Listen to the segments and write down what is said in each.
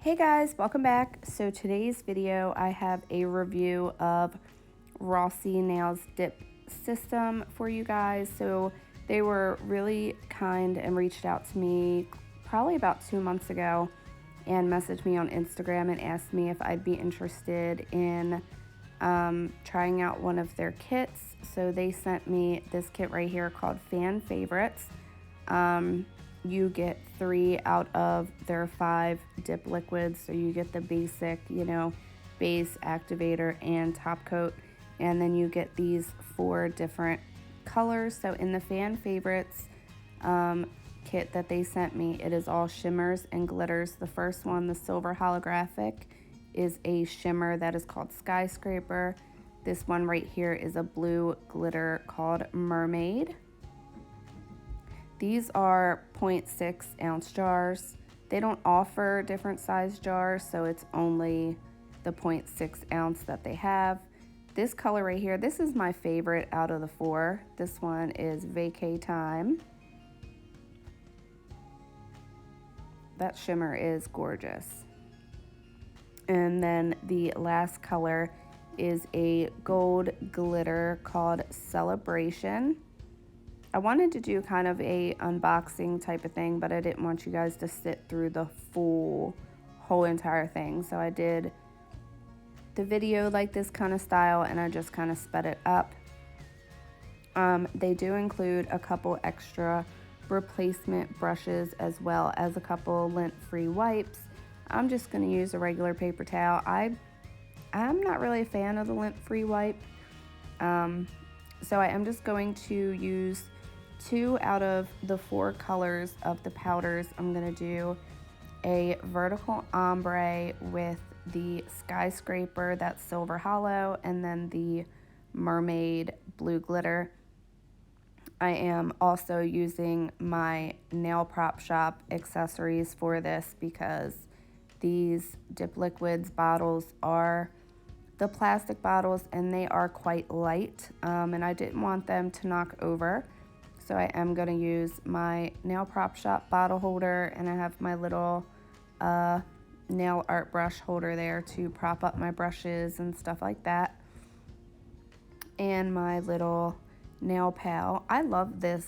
Hey guys, welcome back. So today's video I have a review of Rossi Nails dip system for you guys. So they were really kind and reached out to me probably about 2 months ago and messaged me on Instagram and asked me if I'd be interested in trying out one of their kits. So they sent me this kit right here called Fan Favorites. You get 3 out of their 5 dip liquids. So you get the basic, base, activator, and top coat. And then you get these 4 different colors. So in the Fan Favorites kit that they sent me, it is all shimmers and glitters. The first one, the silver holographic, is a shimmer that is called Skyscraper. This one right here is a blue glitter called Mermaid. These are 0.6 ounce jars. They don't offer different size jars, so it's only the 0.6 ounce that they have. This color right here, this is my favorite out of the 4. This one is Vacay Time. That shimmer is gorgeous. And then the last color is a gold glitter called Celebration. I wanted to do kind of a unboxing type of thing, but I didn't want you guys to sit through the whole entire thing. So I did the video like this kind of style and I just kind of sped it up. They do include a couple extra replacement brushes as well as a couple lint-free wipes. I'm just going to use a regular paper towel. I'm not really a fan of the lint-free wipe. So I am just going to use 2 out of the 4 colors of the powders. I'm going to do a vertical ombre with the Skyscraper, that's silver hollow, and then the Mermaid blue glitter. I am also using my nail prop shop accessories for this because these dip liquids bottles are the plastic bottles and they are quite light, and I didn't want them to knock over. So I am going to use my nail prop shop bottle holder, and I have my little nail art brush holder there to prop up my brushes and stuff like that. And my little nail pal. I love this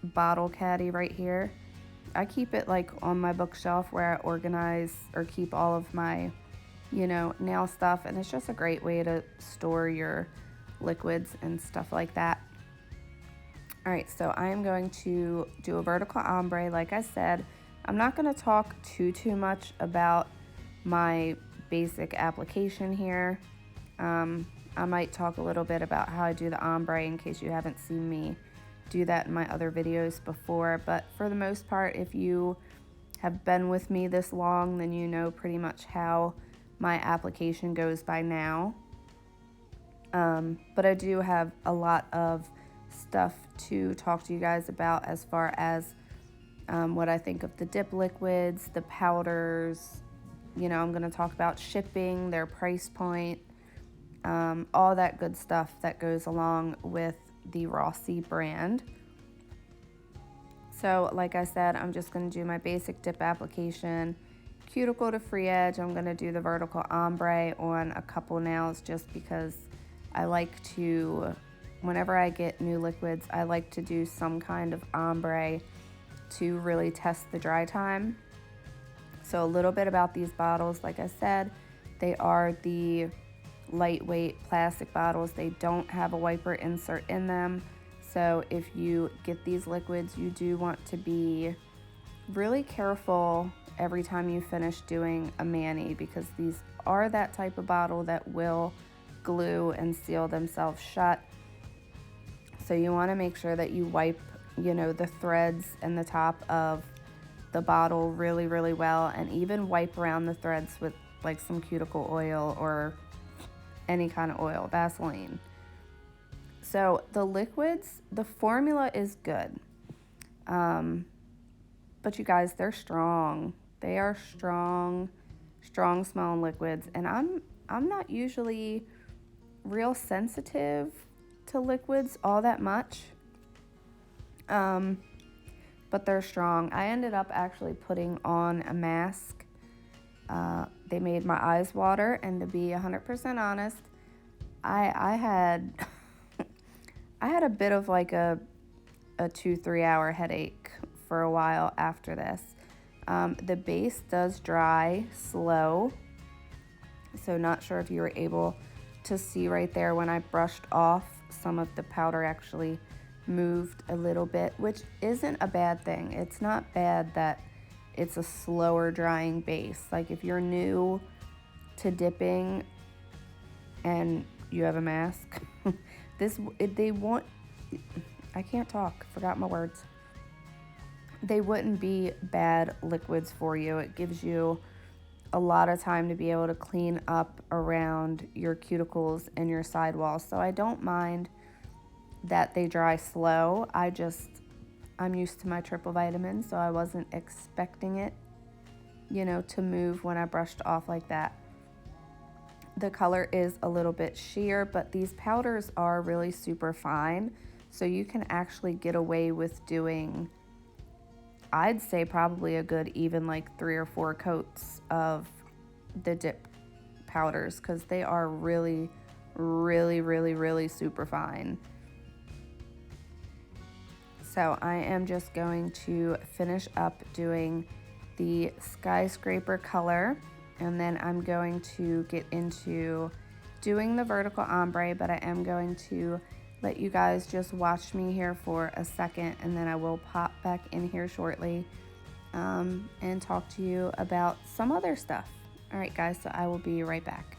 bottle caddy right here. I keep it like on my bookshelf where I organize or keep all of my, nail stuff. And it's just a great way to store your liquids and stuff like that. All right, so I am going to do a vertical ombre. Like I said, I'm not going to talk too much about my basic application here. I might talk a little bit about how I do the ombre in case you haven't seen me do that in my other videos before. But for the most part, if you have been with me this long, then you know pretty much how my application goes by now. But I do have a lot of stuff to talk to you guys about as far as what I think of the dip liquids, the powders. I'm going to talk about shipping, their price point, all that good stuff that goes along with the Rossi brand. So like I said, I'm just going to do my basic dip application, cuticle to free edge. I'm going to do the vertical ombre on a couple nails just because I like to, whenever I get new liquids, I like to do some kind of ombre to really test the dry time. So a little bit about these bottles. Like I said, they are the lightweight plastic bottles. They don't have a wiper insert in them. So if you get these liquids, you do want to be really careful every time you finish doing a mani, because these are that type of bottle that will glue and seal themselves shut. So you want to make sure that you wipe, the threads and the top of the bottle really well, and even wipe around the threads with like some cuticle oil or any kind of oil, Vaseline. So the liquids, the formula is good. But you guys, they're strong. They are strong smelling liquids. And I'm not usually real sensitive to liquids all that much. But they're strong. I ended up actually putting on a mask They made my eyes water, and to be 100% honest, I had I had a bit of like a 2-3 hour headache for a while after this. The base does dry slow, so not sure if you were able to see right there when I brushed off, some of the powder actually moved a little bit, which isn't a bad thing. It's not bad that it's a slower drying base. Like if you're new to dipping and you have a mask, I can't talk, forgot my words. They wouldn't be bad liquids for you. It gives you a lot of time to be able to clean up around your cuticles and your sidewalls. So I don't mind that they dry slow. I'm used to my triple vitamin, so I wasn't expecting it, to move when I brushed off like that. The color is a little bit sheer, but these powders are really super fine, so you can actually get away with doing, I'd say probably a good even like 3 or 4 coats of the dip powders, because they are really, really, really, really super fine. So I am just going to finish up doing the skyscraper color, and then I'm going to get into doing the vertical ombre, but I am going to let you guys just watch me here for a second, and then I will pop back in here shortly and talk to you about some other stuff. All right, guys, so I will be right back.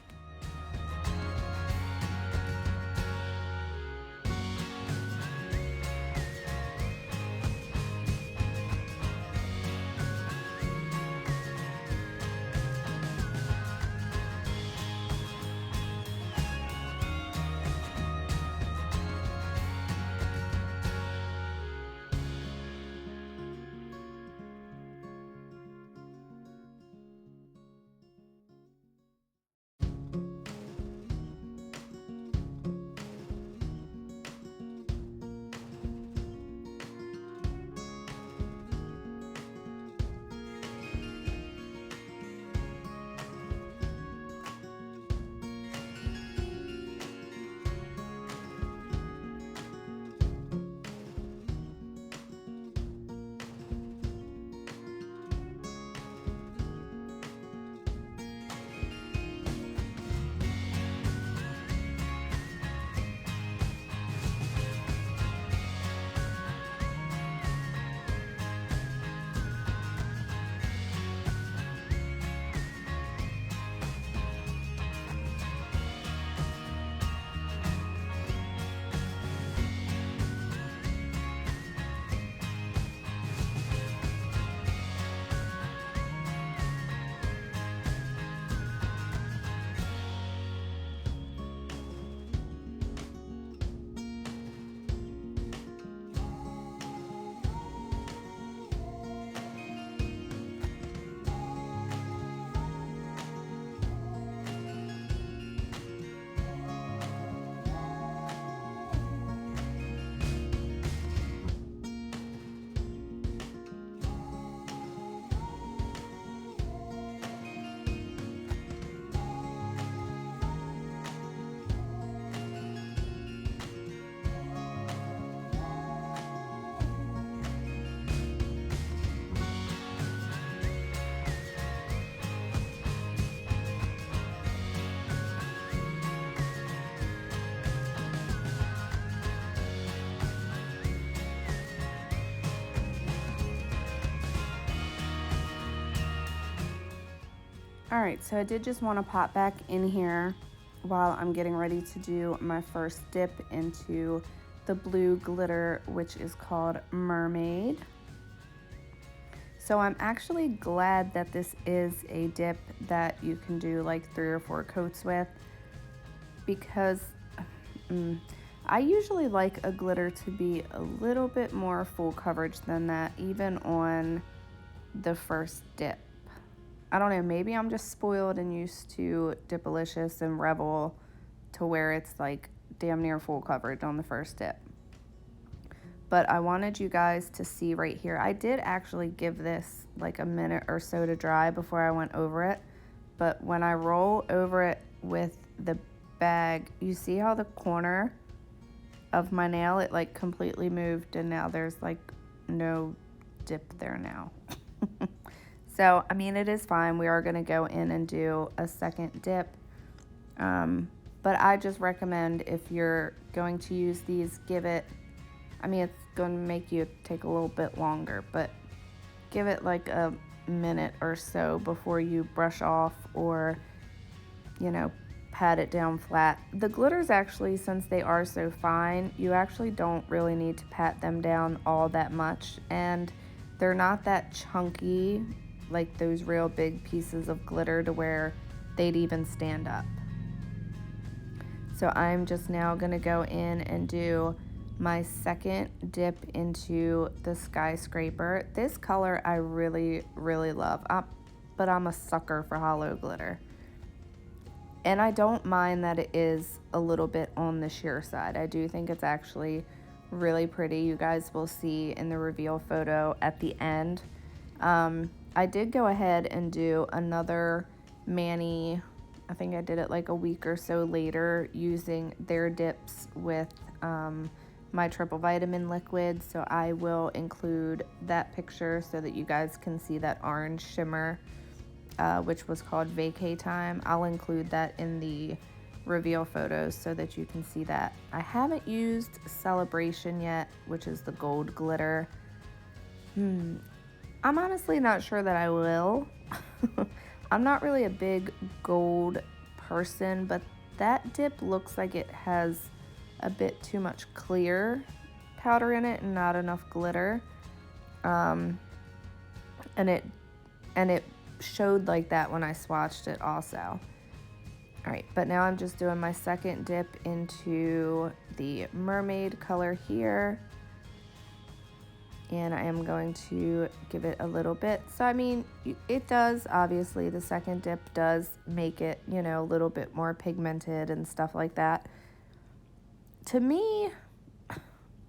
All right, so I did just want to pop back in here while I'm getting ready to do my first dip into the blue glitter, which is called Mermaid. So I'm actually glad that this is a dip that you can do like 3 or 4 coats with, because I usually like a glitter to be a little bit more full coverage than that, even on the first dip. I don't know, maybe I'm just spoiled and used to Dipalicious and Revel to where it's like damn near full coverage on the first dip. But I wanted you guys to see right here. I did actually give this like a minute or so to dry before I went over it. but when I roll over it with the bag, you see how the corner of my nail, it like completely moved, and now there's like no dip there now. So, I mean, it is fine. We are going to go in and do a second dip. But I just recommend, if you're going to use these, give it, I mean, it's going to make you take a little bit longer, but give it like a minute or so before you brush off or, you know, pat it down flat. The glitters actually, since they are so fine, you actually don't really need to pat them down all that much, and they're not that chunky like those real big pieces of glitter to where they'd even stand up. So I'm just now gonna go in and do my second dip into the skyscraper. This color I really, really love, but I'm a sucker for hollow glitter. And I don't mind that it is a little bit on the sheer side. I do think it's actually really pretty. You guys will see in the reveal photo at the end. I did go ahead and do another mani, I think I did it like a week or so later, using their dips with my triple vitamin liquid. So I will include that picture so that you guys can see that orange shimmer, which was called Vacay Time. I'll include that in the reveal photos so that you can see that. I haven't used Celebration yet, which is the gold glitter. I'm honestly not sure that I will. I'm not really a big gold person, but that dip looks like it has a bit too much clear powder in it and not enough glitter. And it showed like that when I swatched it also. All right, but now I'm just doing my second dip into the mermaid color here. And I am going to give it a little bit. So, I mean, it does, obviously, the second dip does make it, you know, a little bit more pigmented and stuff like that. To me,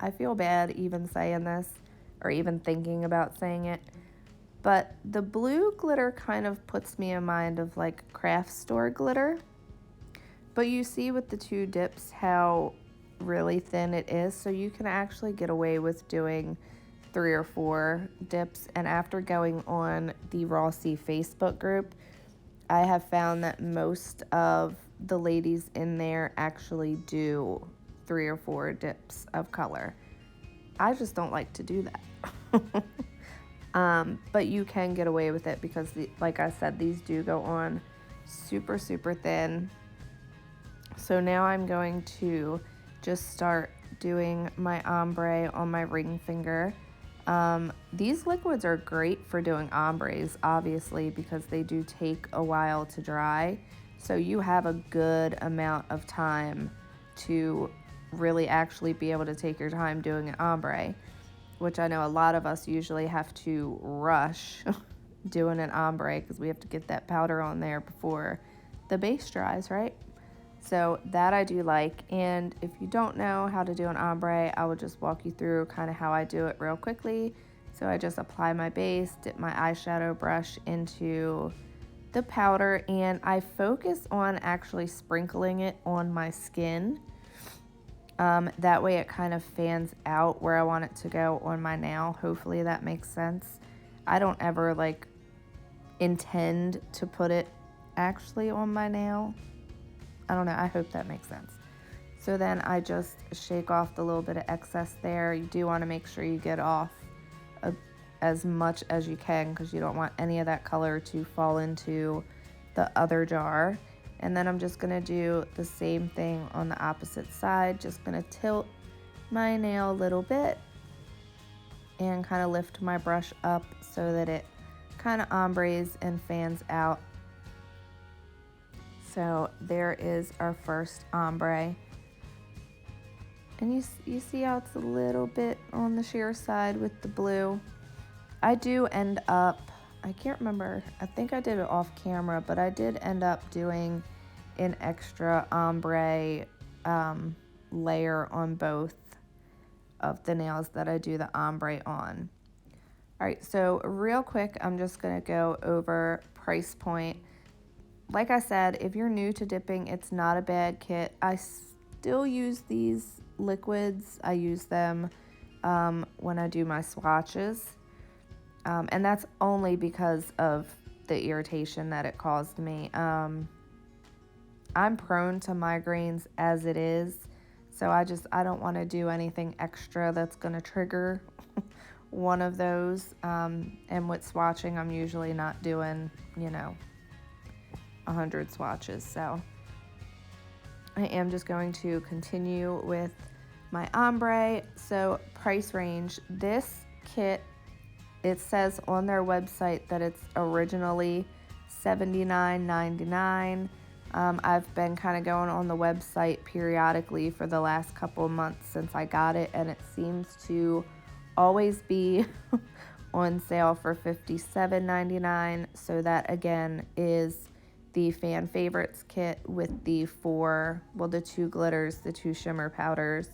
I feel bad even saying this or even thinking about saying it, but the blue glitter kind of puts me in mind of like craft store glitter. But you see with the two dips how really thin it is, so you can actually get away with doing 3 or 4 dips. And after going on the Rossi Facebook group, I have found that most of the ladies in there actually do 3 or 4 dips of color. I just don't like to do that. But you can get away with it because, like I said, these do go on super, super thin. So now I'm going to just start doing my ombre on my ring finger. These liquids are great for doing ombres, obviously, because they do take a while to dry. So you have a good amount of time to really actually be able to take your time doing an ombre, which I know a lot of us usually have to rush doing an ombre because we have to get that powder on there before the base dries, right? So that I do like. And if you don't know how to do an ombre, I will just walk you through kind of how I do it real quickly. So I just apply my base, dip my eyeshadow brush into the powder, and I focus on actually sprinkling it on my skin. That way it kind of fans out where I want it to go on my nail. Hopefully that makes sense. I don't ever like intend to put it actually on my nail. I don't know, I hope that makes sense. So then I just shake off the little bit of excess there. You do want to make sure you get off as much as you can because you don't want any of that color to fall into the other jar. And then I'm just going to do the same thing on the opposite side. Just going to tilt my nail a little bit and kind of lift my brush up so that it kind of ombres and fans out. So there is our first ombre. And you see how it's a little bit on the sheer side with the blue. I do end up, I can't remember, I think I did it off camera, but I did end up doing an extra ombre layer on both of the nails that I do the ombre on. All right, so real quick, I'm just gonna go over price point. like I said, if you're new to dipping, it's not a bad kit. I still use these liquids. I use them when I do my swatches. And that's only because of the irritation that it caused me. I'm prone to migraines as it is, so I don't want to do anything extra that's going to trigger one of those. And with swatching, I'm usually not doing, 100 swatches. So I am just going to continue with my ombre. So price range, this kit, it says on their website that it's originally $79.99. I've been kind of going on the website periodically for the last couple of months since I got it, and it seems to always be on sale for $57.99. So that again is the fan favorites kit with the the 2 glitters, the 2 shimmer powders,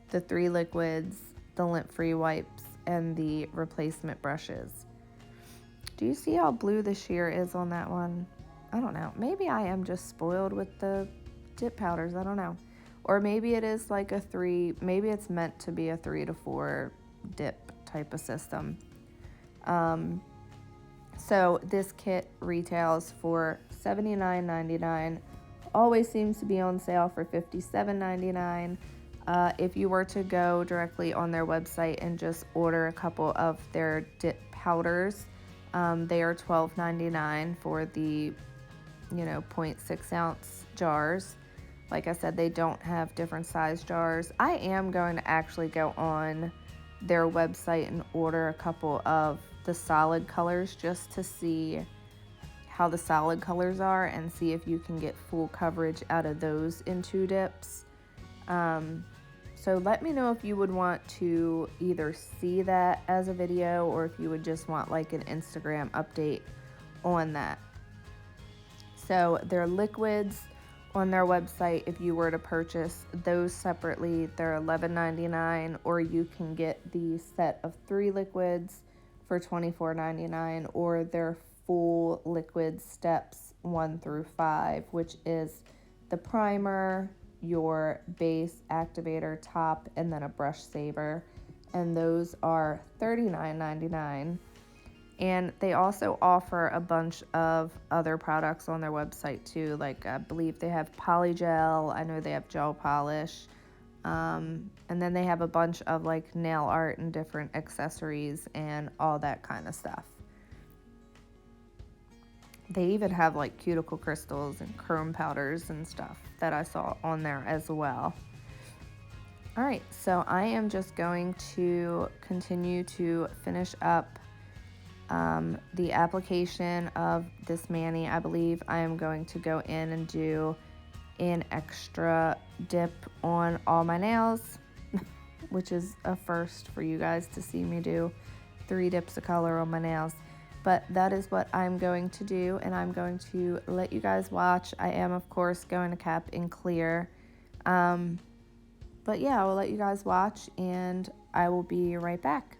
the 3 liquids, the lint-free wipes, and the replacement brushes. Do you see how blue the sheer is on that one? I don't know. Maybe I am just spoiled with the dip powders. I don't know. Or maybe it is like a 3, maybe it's meant to be a 3 to 4 dip type of system. So this kit retails for $79.99. Always seems to be on sale for $57.99. If you were to go directly on their website and just order a couple of their dip powders, they are $12.99 for the 0.6 ounce jars. Like I said, they don't have different size jars. I am going to actually go on their website and order a couple of the solid colors just to see how the solid colors are and see if you can get full coverage out of those in 2 dips. So let me know if you would want to either see that as a video or if you would just want like an Instagram update on that. So their liquids on their website, if you were to purchase those separately, they're $11.99, or you can get the set of 3 liquids for $24.99, or their full liquid steps 1 through 5, which is the primer, your base, activator, top, and then a brush saver, and those are $39.99. And they also offer a bunch of other products on their website too. Like I believe they have polygel. I know they have gel polish. And then they have a bunch of like nail art and different accessories and all that kind of stuff. They even have like cuticle crystals and chrome powders and stuff that I saw on there as well. All right, so I am just going to continue to finish up the application of this mani. I believe I am going to go in and do an extra dip on all my nails, which is a first for you guys to see me do 3 dips of color on my nails. But that is what I'm going to do, and I'm going to let you guys watch. I am, of course, going to cap and clear. But yeah, I will let you guys watch, and I will be right back.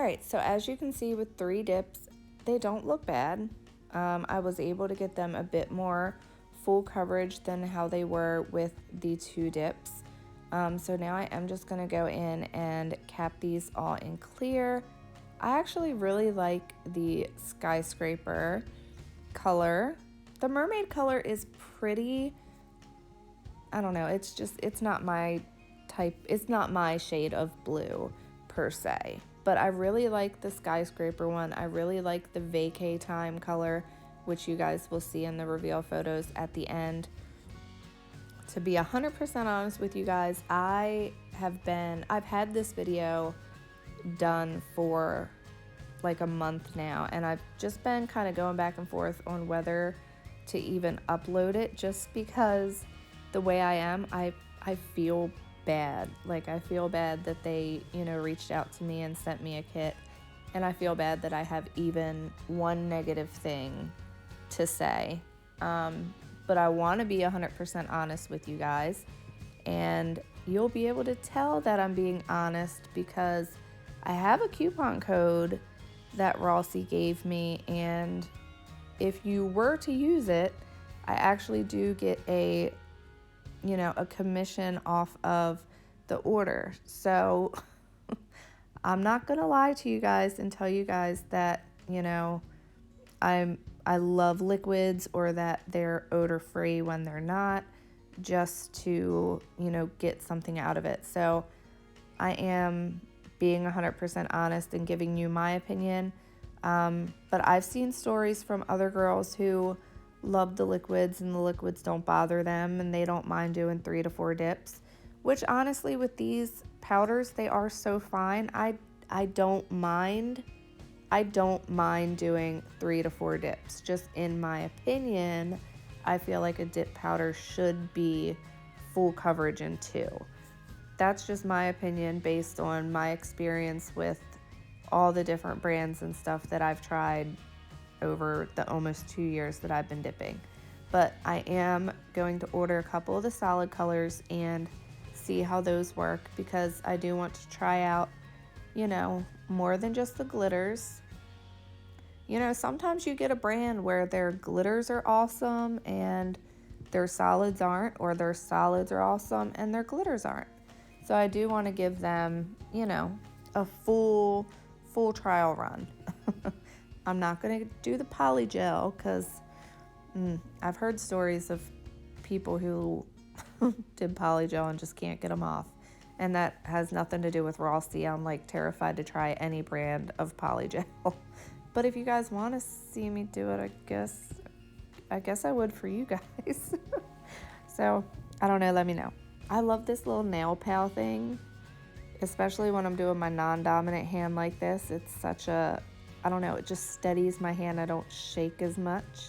Alright, so as you can see with 3 dips, they don't look bad. I was able to get them a bit more full coverage than how they were with the 2 dips. So now I am just going to go in and cap these all in clear. I actually really like the skyscraper color. The mermaid color is pretty, I don't know, it's not my type, it's not my shade of blue per se. But I really like the skyscraper one. I really like the vacay time color, which you guys will see in the reveal photos at the end. To be 100% honest with you guys, I've had this video done for like a month now, and I've just been kind of going back and forth on whether to even upload it, just because the way I am, I feel bad. Like, I feel bad that they, reached out to me and sent me a kit, and I feel bad that I have even one negative thing to say. But I want to be 100% honest with you guys, and you'll be able to tell that I'm being honest because I have a coupon code that Rossi gave me, and if you were to use it, I actually do get a commission off of the order. So I'm not gonna lie to you guys and tell you guys that I love liquids or that they're odor free when they're not, just to get something out of it. So I am being 100% honest and giving you my opinion. But I've seen stories from other girls who love the liquids and the liquids don't bother them and they don't mind doing 3 to 4 dips, which honestly with these powders, they are so fine. I don't mind doing 3 to 4 dips. Just in my opinion, I feel like a dip powder should be full coverage in 2. That's just my opinion based on my experience with all the different brands and stuff that I've tried over the almost 2 years that I've been dipping. But I am going to order a couple of the solid colors and see how those work, because I do want to try out, more than just the glitters. Sometimes you get a brand where their glitters are awesome and their solids aren't, or their solids are awesome and their glitters aren't. So I do want to give them, a full trial run. I'm not going to do the poly gel because I've heard stories of people who did poly gel and just can't get them off. And that has nothing to do with Rossi. I'm like terrified to try any brand of poly gel. But if you guys want to see me do it, I guess I would for you guys. So I don't know, let me know. I love this little nail pal thing, especially when I'm doing my non-dominant hand like this. It's such a, I don't know, it just steadies my hand. I don't shake as much.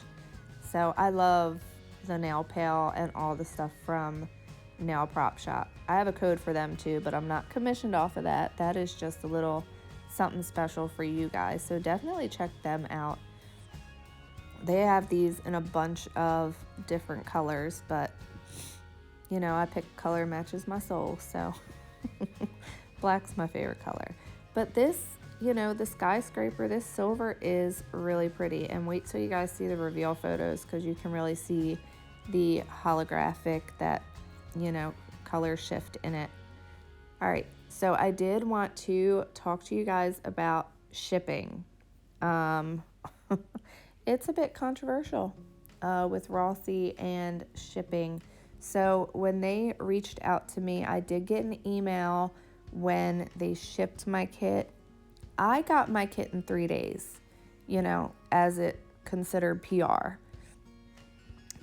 So I love the nail pal and all the stuff from Nail Prop Shop. I have a code for them too, but I'm not commissioned off of that. That is just a little something special for you guys. So definitely check them out. They have these in a bunch of different colors, but I pick color matches my soul, so black's my favorite color. But this, the skyscraper, this silver is really pretty. And wait till you guys see the reveal photos, because you can really see the holographic, that, color shift in it. All right, so I did want to talk to you guys about shipping. It's a bit controversial with Rossi and shipping. So when they reached out to me, I did get an email when they shipped my kit. I got my kit in 3 days, as it considered PR.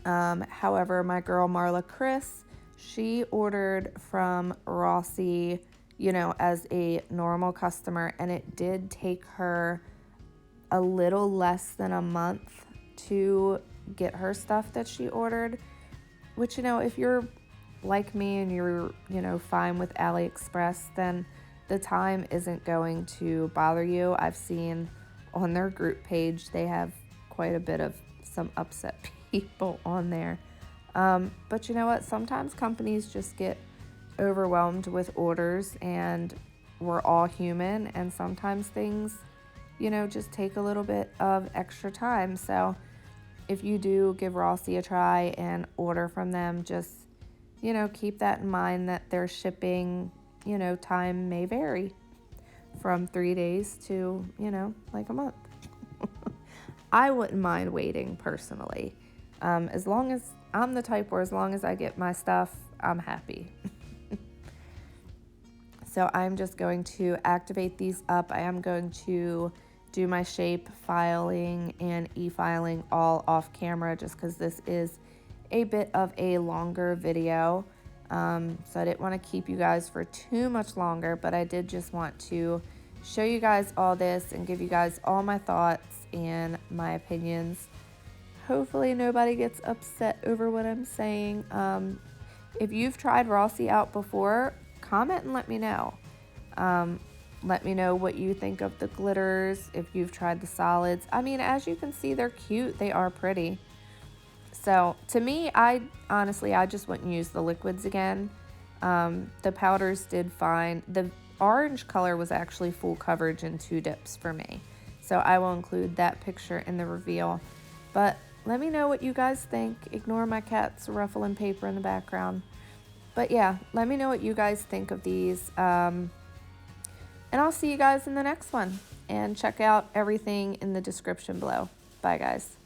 However, my girl Marla Chris, she ordered from Rossi, as a normal customer, and it did take her a little less than a month to get her stuff that she ordered. Which, if you're like me and you're, fine with AliExpress, then the time isn't going to bother you. I've seen on their group page, they have quite a bit of some upset people on there. But you know what? Sometimes companies just get overwhelmed with orders, and we're all human, and sometimes things, you know, just take a little bit of extra time. So if you do give Rossi a try and order from them, just, you know, keep that in mind that their shipping, you know, time may vary from 3 days to, you know, like a month. I wouldn't mind waiting personally. As long as I'm the type where as long as I get my stuff, I'm happy. So I'm just going to activate these up. I am going to do my shape filing and e-filing all off camera just because this is a bit of a longer video. So I didn't want to keep you guys for too much longer, but I did just want to show you guys all this and give you guys all my thoughts and my opinions. Hopefully nobody gets upset over what I'm saying. If you've tried Rossi out before, comment and let me know. Let me know what you think of the glitters, if you've tried the solids. I mean, as you can see, they're cute. They are pretty. So to me, I just wouldn't use the liquids again. The powders did fine. The orange color was actually full coverage in 2 dips for me. So I will include that picture in the reveal. But let me know what you guys think. Ignore my cat's ruffling paper in the background. But yeah, let me know what you guys think of these. And I'll see you guys in the next one. And check out everything in the description below. Bye, guys.